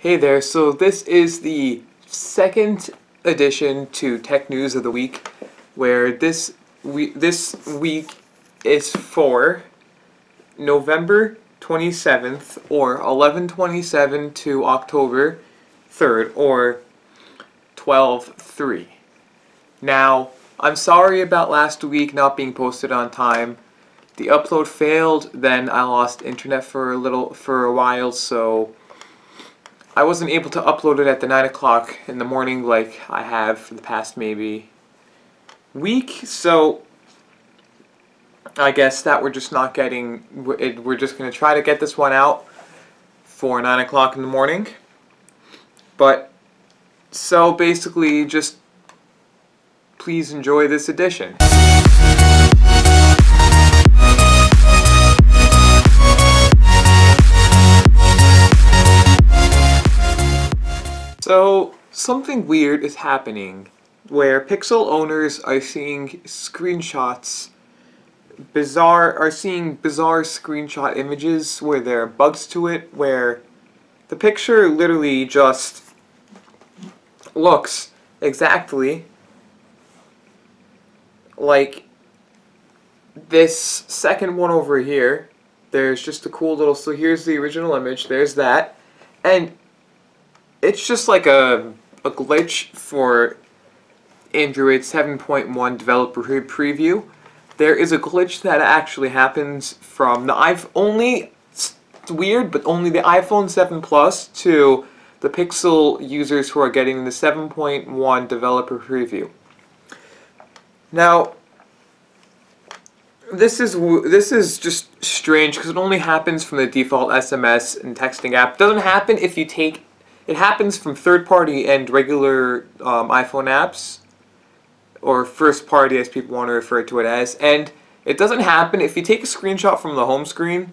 Hey there, so this is the second edition to Tech News of the Week, where this week is for November 27th or 11/27 to October 3rd or 12/3. Now, I'm sorry about last week not being posted on time. The upload failed, then I lost internet for a while, so I wasn't able to upload it at the 9 o'clock in the morning like I have for the past maybe week, so I guess that we're just not getting, we're just going to try to get this one out for 9 o'clock in the morning. But, so basically just please enjoy this edition. So, something weird is happening where Pixel owners are seeing screenshots, bizarre screenshot images where there are bugs to it, where the picture literally just looks exactly like this second one over here. There's just a cool little, so here's the original image, there's that, and it's just like a glitch for Android 7.1 developer preview. There is a glitch that actually happens from the iPhone, it's weird, but only the iPhone 7 Plus to the Pixel users who are getting the 7.1 developer preview. Now, this is just strange because it only happens from the default SMS and texting app. It doesn't happen if you take. It happens from third-party and regular iPhone apps, or first-party as people want to refer to it as, and it doesn't happen if you take a screenshot from the home screen,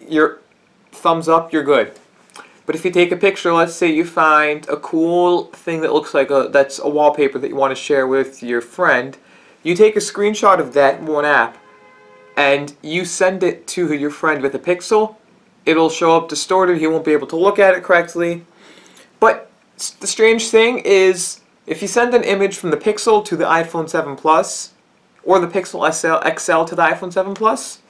your thumbs up, you're good. But if you take a picture, let's say you find a cool thing that looks like that's a wallpaper that you want to share with your friend, you take a screenshot of that one app, and you send it to your friend with a pixel, it'll show up distorted, he won't be able to look at it correctly. But the strange thing is, if you send an image from the Pixel to the iPhone 7 Plus, or the Pixel XL to the iPhone 7 Plus,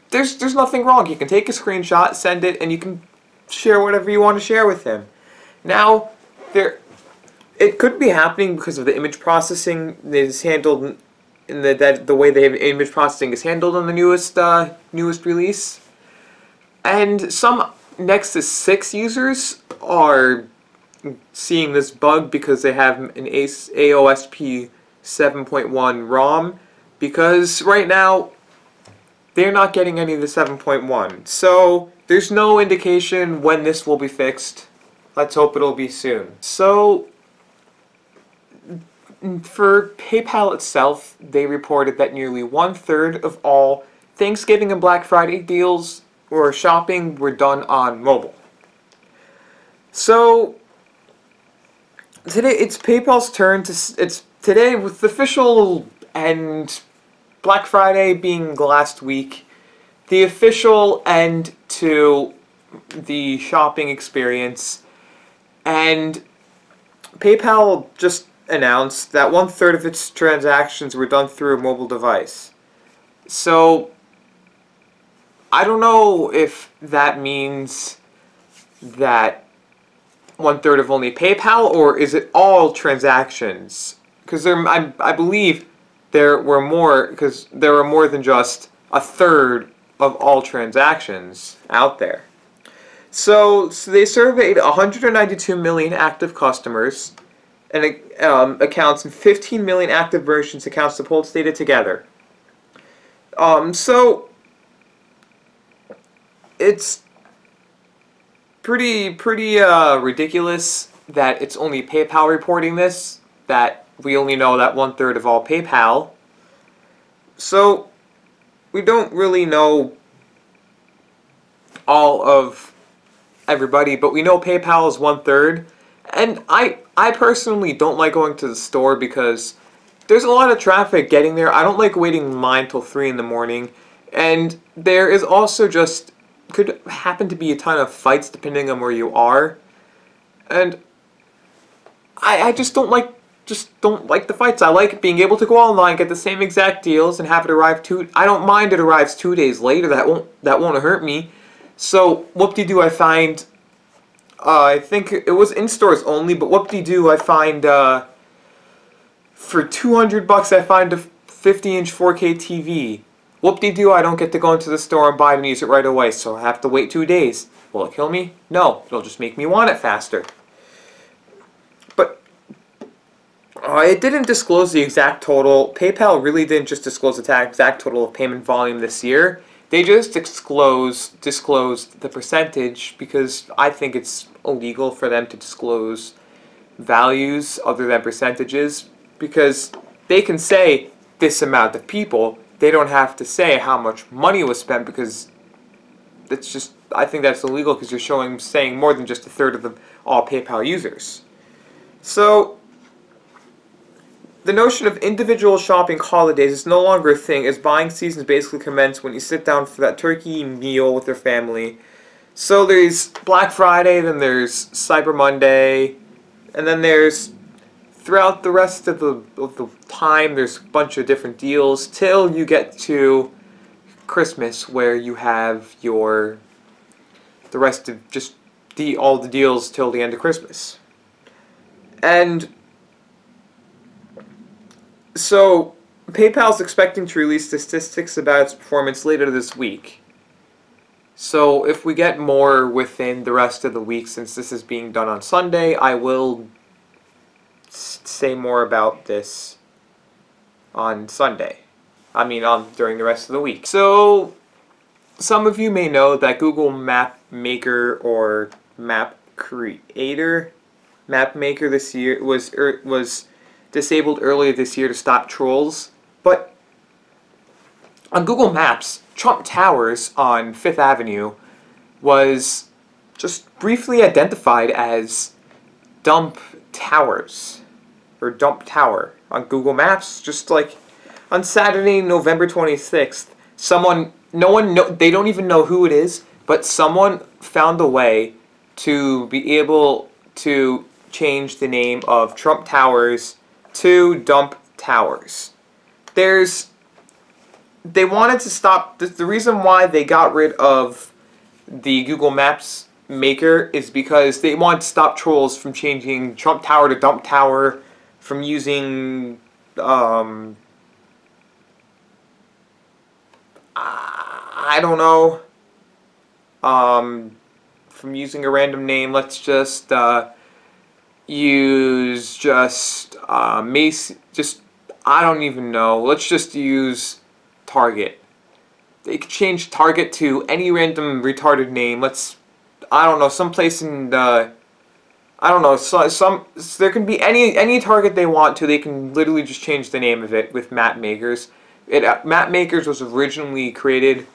there's nothing wrong. You can take a screenshot, send it, and you can share whatever you want to share with him. Now, it could be happening because of the image processing is handled in the way the image processing is handled in the newest release, and some Nexus 6 users are seeing this bug because they have an AOSP 7.1 ROM, because right now they're not getting any of the 7.1. So there's no indication when this will be fixed. Let's hope it'll be soon. So for PayPal itself, they reported that nearly 1/3 of all Thanksgiving and Black Friday deals or shopping were done on mobile. So today it's PayPal's turn today with the official, and Black Friday being last week, the official end to the shopping experience, and PayPal just announced that 1/3 of its transactions were done through a mobile device. So I don't know if that means that 1/3 of only PayPal, or is it all transactions? Because I believe there were more, because there were more than just 1/3 of all transactions out there. So they surveyed 192 million active customers and accounts and 15 million active merchants accounts to pull its data together. So it's pretty ridiculous that it's only PayPal reporting this, that we only know that 1/3 of all PayPal. So we don't really know all of everybody, but we know PayPal is 1/3. And I personally don't like going to the store because there's a lot of traffic getting there. I don't like waiting in line till 3 in the morning. And there is also just could happen to be a ton of fights depending on where you are. And I just don't like the fights. I like being able to go online, get the same exact deals, and have it arrive I don't mind it arrives 2 days later. That won't hurt me. So whoop-de-doo, I find. I think it was in stores only, but whoop-de-doo, I find for $200 I find a 50-inch 4K TV. Whoop-de-doo, I don't get to go into the store and buy it and use it right away, so I have to wait 2 days. Will it kill me? No, it'll just make me want it faster. But it didn't disclose the exact total. PayPal really didn't just disclose the exact total of payment volume this year. They just disclosed the percentage because I think it's illegal for them to disclose values other than percentages, because they can say this amount of people. They don't have to say how much money was spent, because it's just, I think that's illegal because you're saying more than just a third of all PayPal users. So the notion of individual shopping holidays is no longer a thing, as buying seasons basically commence when you sit down for that turkey meal with your family. So there's Black Friday, then there's Cyber Monday, and then there's, throughout the rest of the time, there's a bunch of different deals till you get to Christmas, where you have the rest of just all the deals till the end of Christmas. And so PayPal's expecting to release statistics about its performance later this week. So if we get more within the rest of the week, since this is being done on Sunday, I will say more about this on Sunday. I mean, during the rest of the week. So some of you may know that Google Map Maker or Map Creator, Map Maker this year was disabled earlier this year to stop trolls. But on Google Maps, Trump Towers on 5th Avenue was just briefly identified as Dump Towers, or Dump Tower on Google Maps. Just like on Saturday, November 26th, they don't even know who it is, but someone found a way to be able to change the name of Trump Towers to Dump Towers. They wanted to stop, the reason why they got rid of the Google Maps Maker is because they wanted to stop trolls from changing Trump Tower to Dump Tower, from using, I don't know, from using a random name. Let's just use I don't even know. Let's just use Target. They could change Target to any random retarded name. I don't know, someplace in I don't know, there can be any Target they want to. They can literally just change the name of it with Map Makers. Map Makers was originally created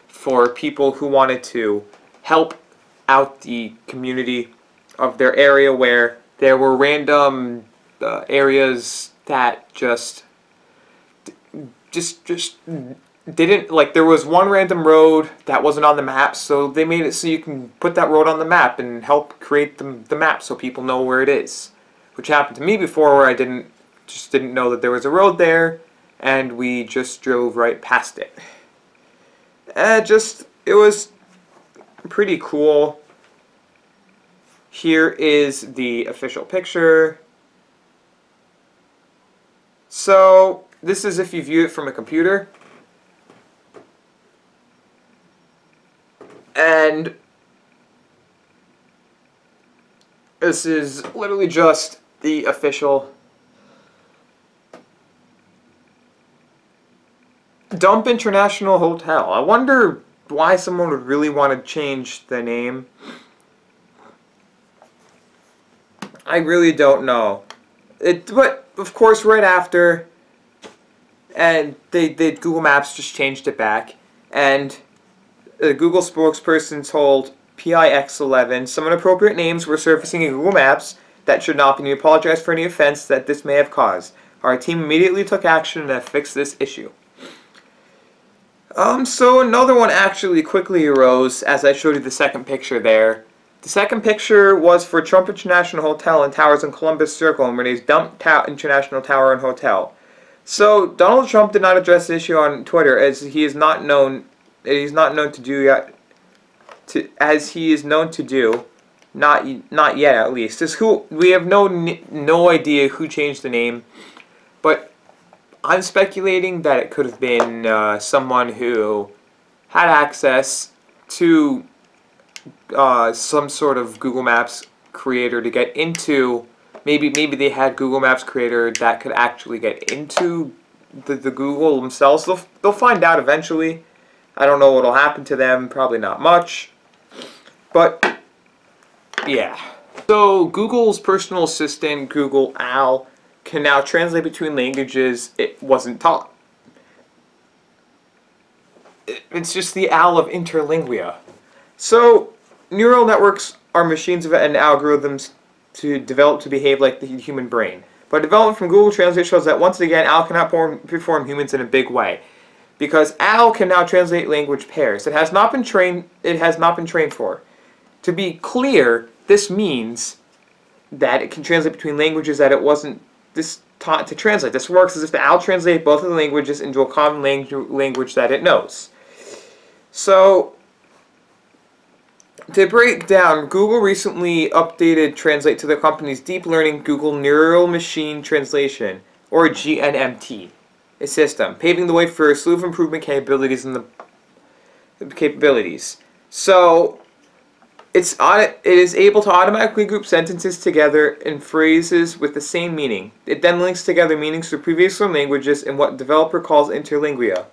for people who wanted to help out the community of their area, where there were random areas that just didn't, like, there was one random road that wasn't on the map, so they made it so you can put that road on the map and help create the map so people know where it is. Which happened to me before, where I didn't know that there was a road there, and we just drove right past it. It was pretty cool. Here is the official picture. So this is if you view it from a computer. And this is literally just the official Dump International Hotel. I wonder why someone would really want to change the name. I really don't know. But of course, right after, and Google Maps just changed it back, and the Google spokesperson told PIX11 some inappropriate names were surfacing in Google Maps that should not be. We apologize for any offense that this may have caused. Our team immediately took action and have fixed this issue. So another one actually quickly arose, as I showed you the second picture there. The second picture was for Trump International Hotel and Towers in Columbus Circle and Renee's Dump International Tower and Hotel. So Donald Trump did not address the issue on Twitter, as he is not known. He's not known to do yet. As he is known to do, not yet at least. We have no idea who changed the name, but I'm speculating that it could have been someone who had access to some sort of Google Maps creator to get into. Maybe they had Google Maps creator that could actually get into the Google themselves. They'll find out eventually. I don't know what'll happen to them. Probably not much. But yeah. So Google's personal assistant, Google Al, can now translate between languages it wasn't taught. It's just the Al of interlingua. So neural networks are machines and algorithms to develop to behave like the human brain. But development from Google Translate shows that once again Al cannot perform humans in a big way, because Al can now translate language pairs. It has not been trained for. To be clear, this means that it can translate between languages that it wasn't taught to translate. This works as if the Al translated both of the languages into a common language that it knows. So, to break down, Google recently updated Translate to the company's deep learning Google Neural Machine Translation, or GNMT, a system, paving the way for a slew of improvement capabilities in the So, it is able to automatically group sentences together in phrases with the same meaning. It then links together meanings from previous languages in what the developer calls interlingua.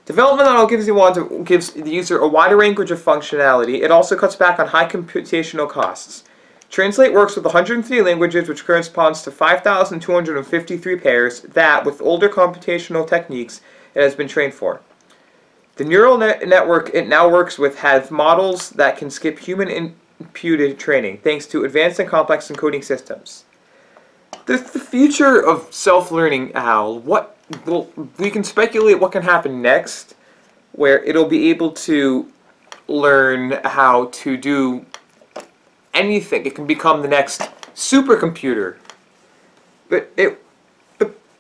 Development not only gives the user a wider range of functionality, it also cuts back on high computational costs. Translate works with 103 languages, which corresponds to 5,253 pairs that, with older computational techniques, it has been trained for. The neural network it now works with have models that can skip human imputed training, thanks to advanced and complex encoding systems. The future of self-learning, Al, we can speculate what can happen next, where it'll be able to learn how to do anything. It can become the next supercomputer. But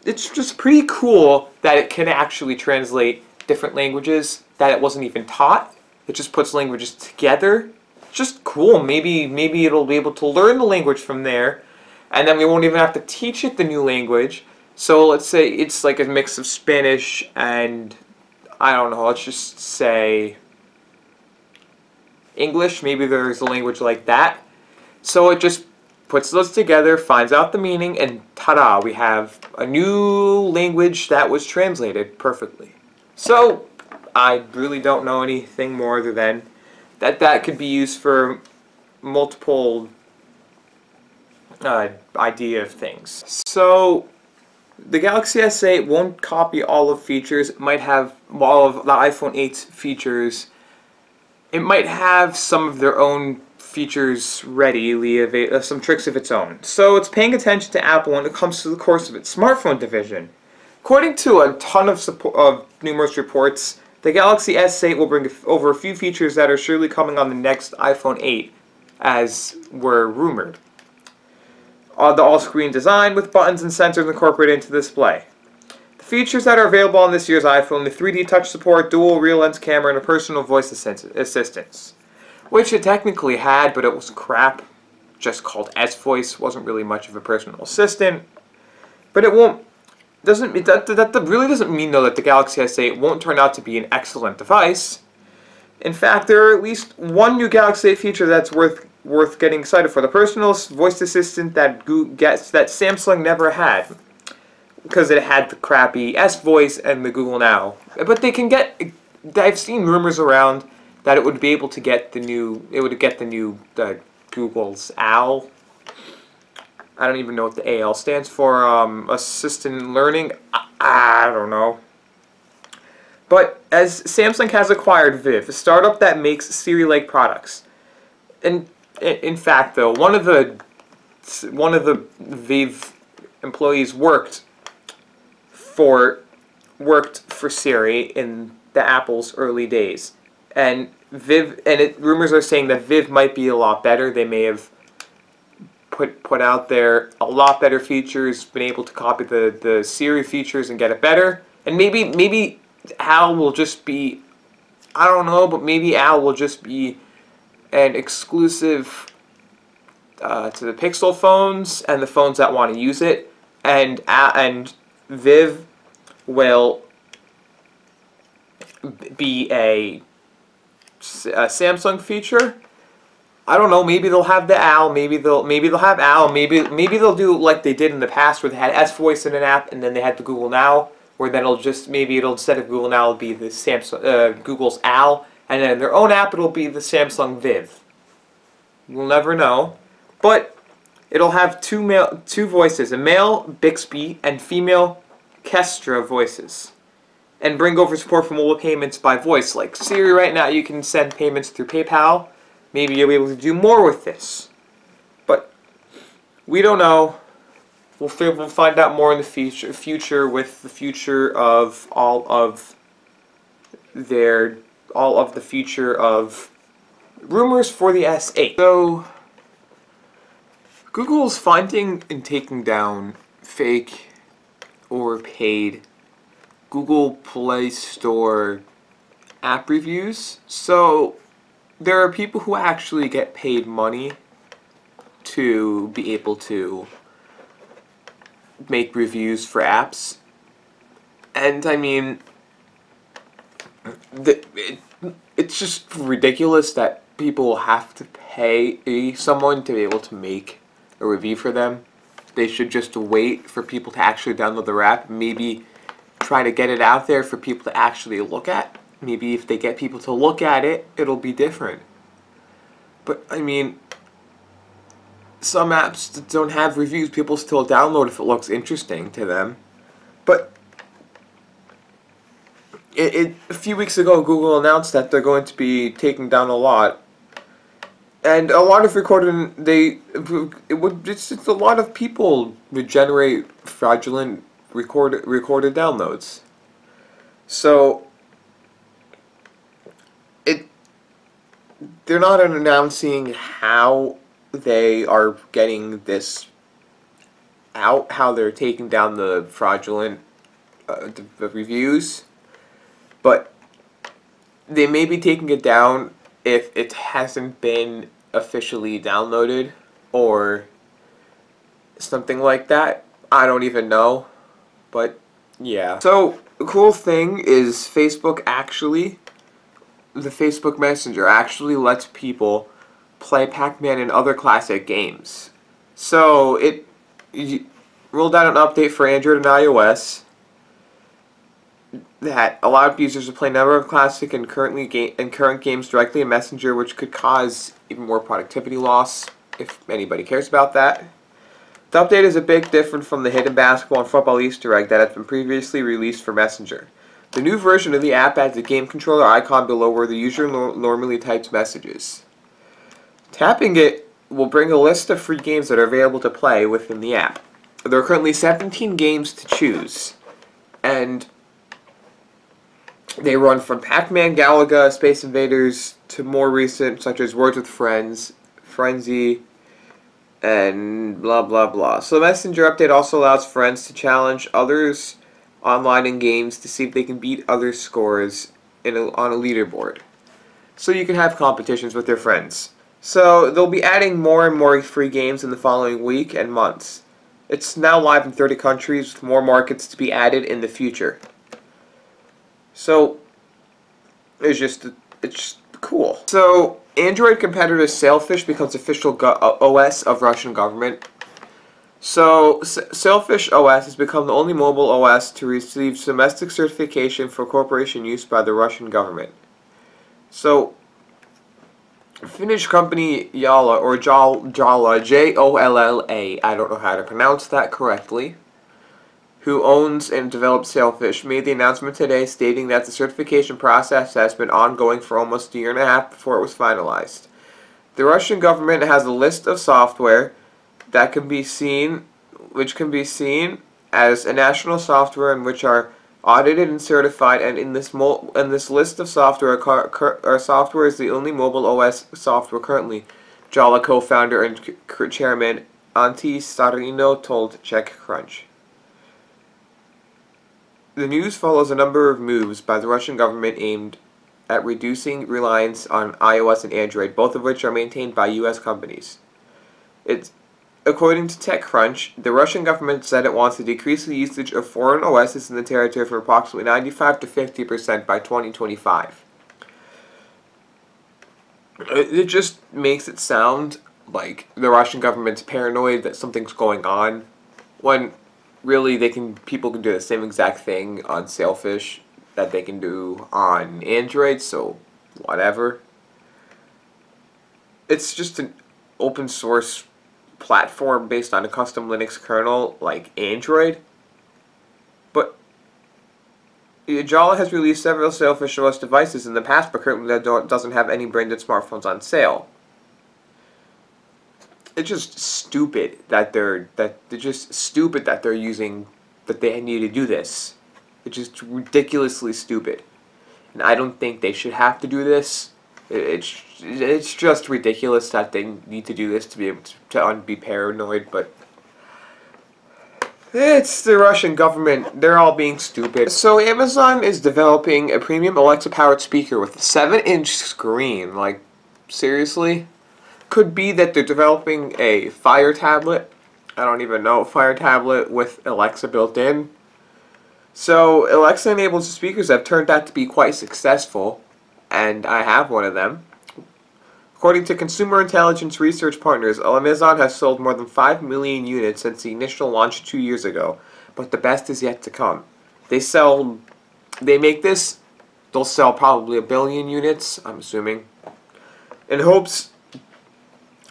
it's just pretty cool that it can actually translate different languages that it wasn't even taught. It just puts languages together. Just cool. Maybe it'll be able to learn the language from there, and then we won't even have to teach it the new language. So let's say it's like a mix of Spanish and, I don't know, let's just say English. Maybe there's a language like that. So it just puts those together, finds out the meaning, and ta-da, we have a new language that was translated perfectly. So I really don't know anything more other than that could be used for multiple idea of things. So the Galaxy S8 won't copy all of features. It might have all of the iPhone 8's features. It might have some of their own features ready, some tricks of its own. So it's paying attention to Apple when it comes to the course of its smartphone division. According to a ton of numerous reports, the Galaxy S8 will bring over a few features that are surely coming on the next iPhone 8, as were rumored. The all-screen design with buttons and sensors incorporated into the display. The features that are available on this year's iPhone: the 3D touch support, dual real lens camera, and a personal voice assistance. Which it technically had, but it was crap. Just called S-Voice, wasn't really much of a personal assistant. But it won't. That really doesn't mean, though, that the Galaxy S8 won't turn out to be an excellent device. In fact, there are at least one new Galaxy 8 feature that's worth getting excited for: the personal voice assistant that Samsung never had, because it had the crappy S-Voice and the Google Now. But they can get. I've seen rumors around that it would be able to get the new. It would get the new Google's Al. I don't even know what the AL stands for. Assistant learning. I don't know. But as Samsung has acquired Viv, a startup that makes Siri-like products. And in fact, though, one of the Viv employees worked for Siri in the Apple's early days, and Viv, and rumors are saying that Viv might be a lot better. They may have put out there a lot better features, been able to copy the Siri features and get it better. And maybe Al will just be, I don't know, but maybe Al will just be an exclusive to the Pixel phones and the phones that want to use it, and Viv will be a Samsung feature. I don't know. Maybe they'll have the Al. Maybe they'll have Al. Maybe they'll do like they did in the past, where they had S Voice in an app, and then they had the Google Now, where then it'll instead of Google Now, it'll be the Samsung Google's Al, and then in their own app, it'll be the Samsung Viv. We'll never know, but it'll have two voices: a male Bixby and female Kestra voices, and bring over support for mobile payments by voice. Like Siri right now, you can send payments through PayPal. Maybe you'll be able to do more with this, but we don't know. We'll find out more in the future with the future of all of the future of rumors for the S8. So Google's finding and taking down fake or paid Google Play Store app reviews. So there are people who actually get paid money to be able to make reviews for apps. And I mean, it's just ridiculous that people have to pay someone to be able to make a review for them. They should just wait for people to actually download their app. Maybe try to get it out there for people to actually look at. Maybe if they get people to look at it, it'll be different. But, I mean, some apps that don't have reviews, people still download if it looks interesting to them. But a few weeks ago, Google announced that they're going to be taking down a lot. And a lot of it's a lot of people would generate fraudulent recorded downloads. So they're not announcing how they are getting this out, how they're taking down the fraudulent the reviews, but they may be taking it down if it hasn't been officially downloaded or something like that. I don't even know, but yeah. So the cool thing is the Facebook Messenger actually lets people play Pac-Man and other classic games. So it rolled out an update for Android and iOS that allowed users to play a number of classic and current games directly in Messenger, which could cause even more productivity loss, if anybody cares about that. The update is a bit different from the hidden basketball and football Easter egg that had been previously released for Messenger. The new version of the app adds a game controller icon below where the user normally types messages. Tapping it will bring a list of free games that are available to play within the app. There are currently 17 games to choose, and they run from Pac-Man, Galaga, Space Invaders, to more recent, such as Words with Friends, Frenzy, and blah blah blah. So the Messenger update also allows friends to challenge others online in games to see if they can beat other scores on a leaderboard. So you can have competitions with your friends. So they'll be adding more and more free games in the following week and months. It's now live in 30 countries with more markets to be added in the future. So it's just cool. So Android competitor Sailfish becomes official OS of Russian government. So Sailfish OS has become the only mobile OS to receive domestic certification for corporation use by the Russian government. So Finnish company Jolla, or Jolla, J-O-L-L-A, I don't know how to pronounce that correctly, who owns and develops Sailfish, made the announcement today stating that the certification process has been ongoing for almost a year and a half before it was finalized. The Russian government has a list of software that can be seen, which can be seen as a national software, and which are audited and certified, and in this list of software, our software is the only mobile OS software currently. Jala co-founder and chairman Antti Saarino told TechCrunch. The news follows a number of moves by the Russian government aimed at reducing reliance on iOS and Android, both of which are maintained by U.S. companies. According to TechCrunch, the Russian government said it wants to decrease the usage of foreign OSs in the territory from approximately 95 to 50% by 2025. It just makes it sound like the Russian government's paranoid that something's going on, when really people can do the same exact thing on Sailfish that they can do on Android, so whatever. It's just an open source platform based on a custom Linux kernel like Android. But Jala has released several Sailfish OS devices in the past, but currently doesn't have any branded smartphones on sale. It's just stupid that they need to do this. It's just ridiculously stupid, and I don't think they should have to do this. It's just ridiculous that they need to do this to be able to be paranoid, but it's the Russian government. They're all being stupid. So Amazon is developing a premium Alexa-powered speaker with a 7-inch screen. Like, seriously? Could be that they're developing a Fire tablet. I don't even know. Fire tablet with Alexa built in. So Alexa-enabled speakers have turned out to be quite successful, and I have one of them. According to consumer intelligence research partners, Amazon has sold more than 5 million units since the initial launch 2 years ago, but the best is yet to come. They make this, they'll sell probably 1 billion units, I'm assuming, in hopes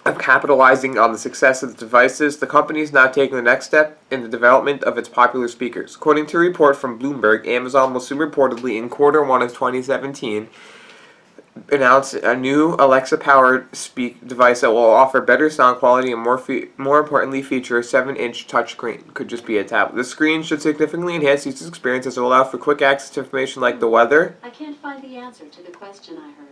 of capitalizing on the success of the devices. The company is now taking the next step in the development of its popular speakers. According to a report from Bloomberg, Amazon will soon reportedly, in Q1 of 2017, announce a new Alexa-powered device that will offer better sound quality and more importantly feature a 7-inch touchscreen. Could just be a tablet. The screen should significantly enhance user experience as it will allow for quick access to information like the weather. I can't find the answer to the question I heard.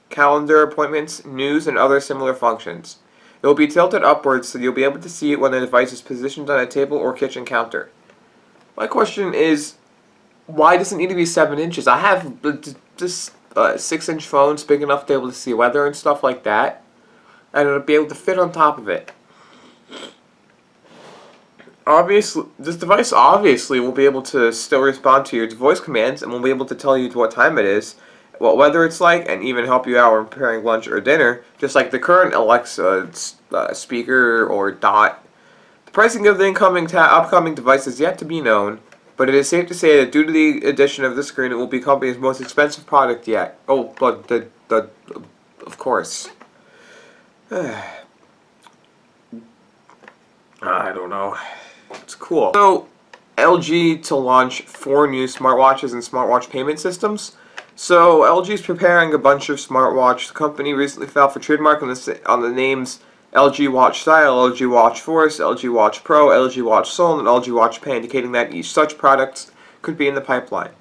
Calendar, appointments, news, and other similar functions. It will be tilted upwards so you'll be able to see it when the device is positioned on a table or kitchen counter. My question is, why does it need to be 7 inches? I have this 6-inch phone, big enough to be able to see weather and stuff like that, and it'll be able to fit on top of it. Obviously, this device obviously will be able to still respond to your voice commands and will be able to tell you what time it is, what weather it's like, and even help you out when preparing lunch or dinner, just like the current Alexa speaker or Dot. The pricing of the upcoming device is yet to be known, but it is safe to say that due to the addition of this screen, it will be the company's most expensive product yet. Oh, but of course. I don't know. It's cool. So, LG to launch 4 new smartwatches and smartwatch payment systems. So LG is preparing a bunch of smartwatch. The company recently filed for trademark on the names LG Watch Style, LG Watch Force, LG Watch Pro, LG Watch Soul, and LG Watch Pay, indicating that each such product could be in the pipeline.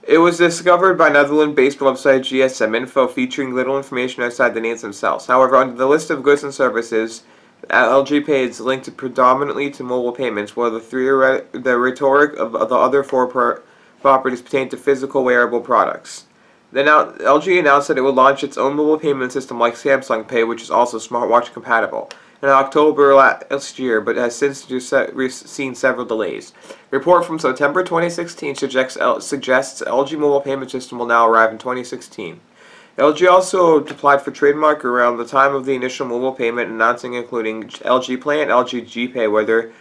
It was discovered by Netherlands-based website GSM Info, featuring little information outside the names themselves. However, under the list of goods and services, LG Pay is linked predominantly to mobile payments, while the rhetoric of the other 4 properties pertain to physical wearable products. LG announced that it would launch its own mobile payment system like Samsung Pay, which is also smartwatch compatible, in October last year, but has since seen several delays. A report from September 2016 suggests LG mobile payment system will now arrive in 2016. LG also applied for trademark around the time of the initial mobile payment, announcing including LG Play and LG G Pay. Whether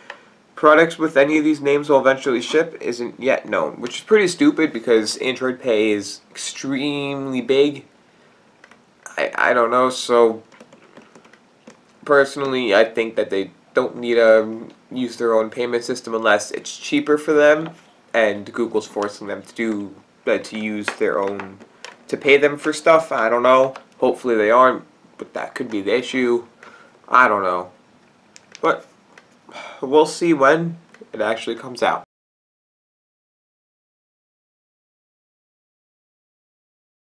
products with any of these names will eventually ship isn't yet known, which is pretty stupid because Android Pay is extremely big. I don't know, so personally I think that they don't need to use their own payment system unless it's cheaper for them and Google's forcing them to use their own, to pay them for stuff. I don't know. Hopefully they aren't, but that could be the issue. I don't know. But we'll see when it actually comes out.